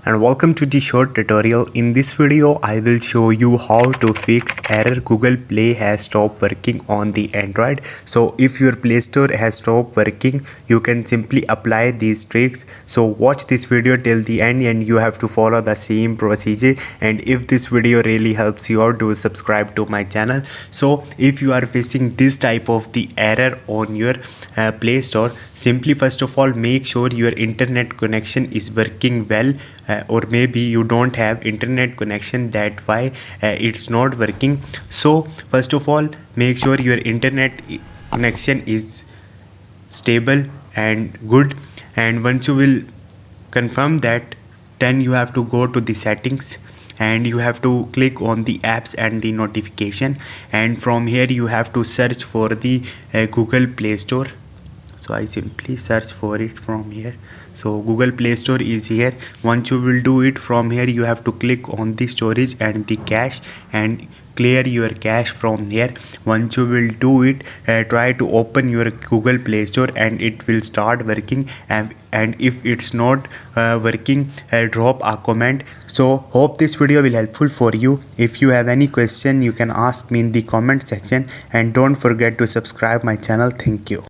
and welcome to the short tutorial. In this video I will show you how to fix error Google Play has stopped working on the Android. So if your Play Store has stopped working, you can simply apply these tricks. So watch this video till the end and you have to follow the same procedure. And if this video really helps you out, do subscribe to my channel. So if you are facing this type of the error on your Play Store, simply first of all make sure your internet connection is working well, or maybe you don't have internet connection, that why it's not working. So first of all make sure your internet connection is stable and good, and once you will confirm that, then you have to go to the settings and you have to click on the apps and the notification, and from here you have to search for the Google Play Store. So I simply search for it from here. So Google Play Store is here. Once you will do it, from here you have to click on the storage and the cache and clear your cache from here. Once you will do it, try to open your Google Play Store and it will start working, and if it's not working, drop a comment. So hope this video will helpful for you. If you have any question, you can ask me in the comment section, and don't forget to subscribe my channel. Thank you.